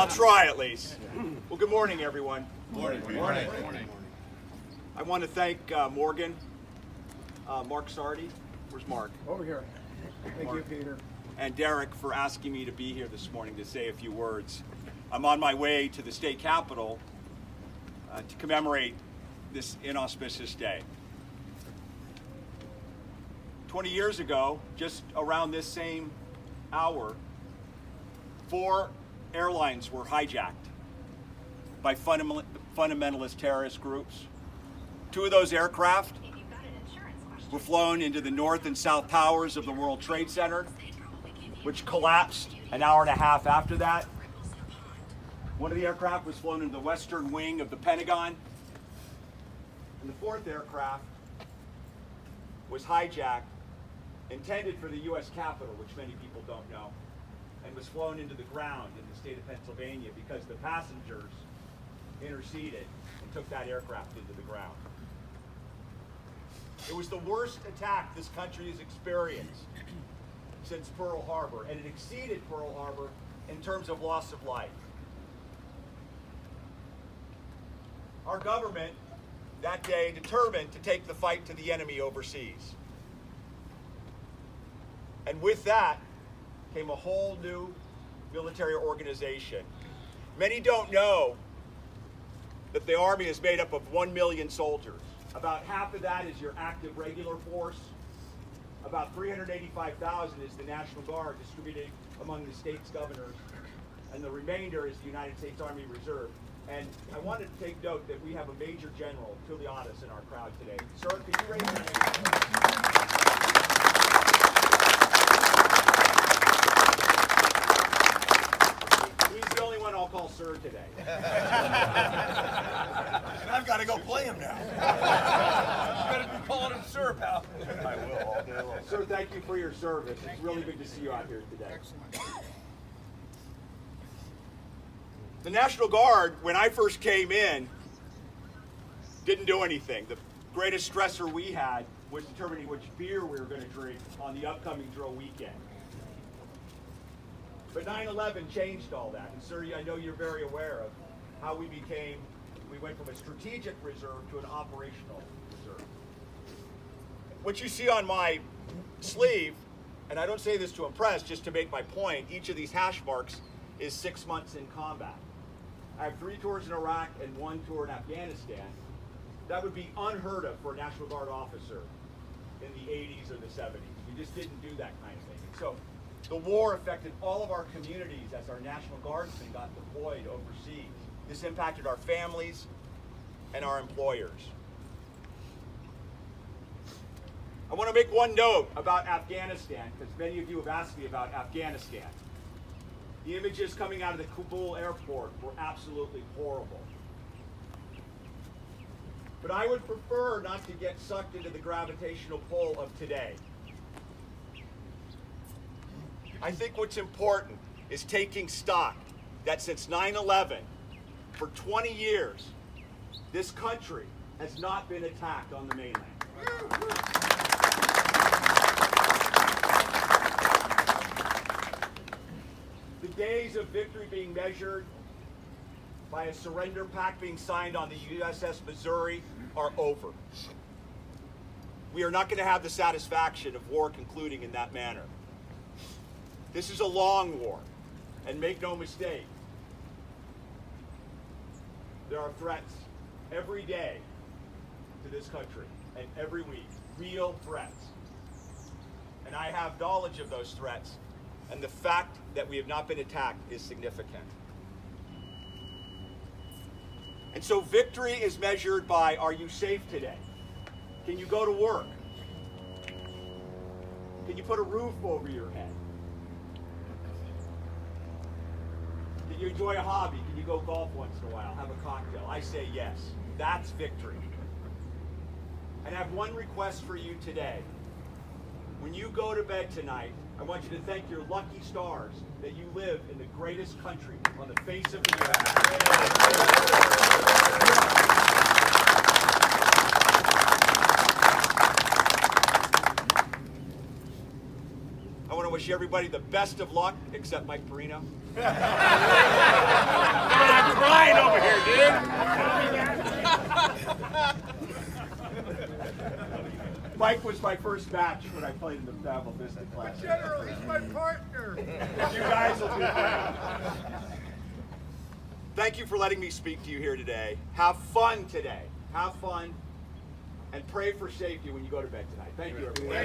try at least. Well, good morning, everyone. Morning. I want to thank Morgan, Mark Sardi. Where's Mark? Over here. Thank you, Peter. And Derek for asking me to be here this morning to say a few words. I'm on my way to the state capitol to commemorate this inauspicious day. 20 years ago, just around this same hour, 4 airlines were hijacked by fundamentalist terrorist groups. 2 of those aircraft were flown into the north and south towers of the World Trade Center, which collapsed an hour and a half after that. One of the aircraft was flown into the western wing of the Pentagon. And the 4th aircraft was hijacked, intended for the U.S. Capitol, which many people don't know, and was flown into the ground in the state of Pennsylvania because the passengers interceded and took that aircraft into the ground. It was the worst attack this country has experienced since Pearl Harbor, and it exceeded Pearl Harbor in terms of loss of life. Our government that day determined to take the fight to the enemy overseas. And with that came a whole new military organization. Many don't know that the Army is made up of 1 million soldiers. About half of that is your active regular force. About 385,000 is the National Guard distributed among the state's governors. And the remainder is the United States Army Reserve. And I wanted to take note that we have a Major General, Tulianis, in our crowd today. Sir, could you raise your hand? He's the only one I'll call sir today. I've got to go play him now. You better be calling him sir, pal. I will all day long. Sir, thank you for your service. It's really good to see you out here today. Excellent. The National Guard, when I first came in, didn't do anything. The greatest stressor we had was determining which beer we were going to drink on the upcoming drill weekend. But 9/11 changed all that. And sir, I know you're very aware of how we went from a strategic reserve to an operational reserve. What you see on my sleeve, and I don't say this to impress, just to make my point, each of these hash marks is 6 months in combat. I have 3 tours in Iraq and 1 tour in Afghanistan. That would be unheard of for a National Guard officer in the 80s or the 70s. We just didn't do that kind of thing. So the war affected all of our communities as our National Guardsmen got deployed overseas. This impacted our families and our employers. I want to make one note about Afghanistan, because many of you have asked me about Afghanistan. The images coming out of the Kabul airport were absolutely horrible. But I would prefer not to get sucked into the gravitational pull of today. I think what's important is taking stock that since 9/11, for 20 years, this country has not been attacked on the mainland. The days of victory being measured by a surrender pact being signed on the USS Missouri are over. We are not going to have the satisfaction of war concluding in that manner. This is a long war, and make no mistake, there are threats every day to this country and every week, real threats. And I have knowledge of those threats, and the fact that we have not been attacked is significant. And so victory is measured by, are you safe today? Can you go to work? Can you put a roof over your head? Can you enjoy a hobby? Can you go golf once in a while, have a cocktail? I say yes. That's victory. And I have one request for you today. When you go to bed tonight, I want you to thank your lucky stars that you live in the greatest country on the face of the earth. I want to wish everybody the best of luck, except Mike Perino. I'm crying over here, dude. Mike was my first batch when I played in the Naval Vista class. General, he's my partner. You guys will do great. Thank you for letting me speak to you here today. Have fun today. Have fun. And pray for safety when you go to bed tonight. Thank you, everyone.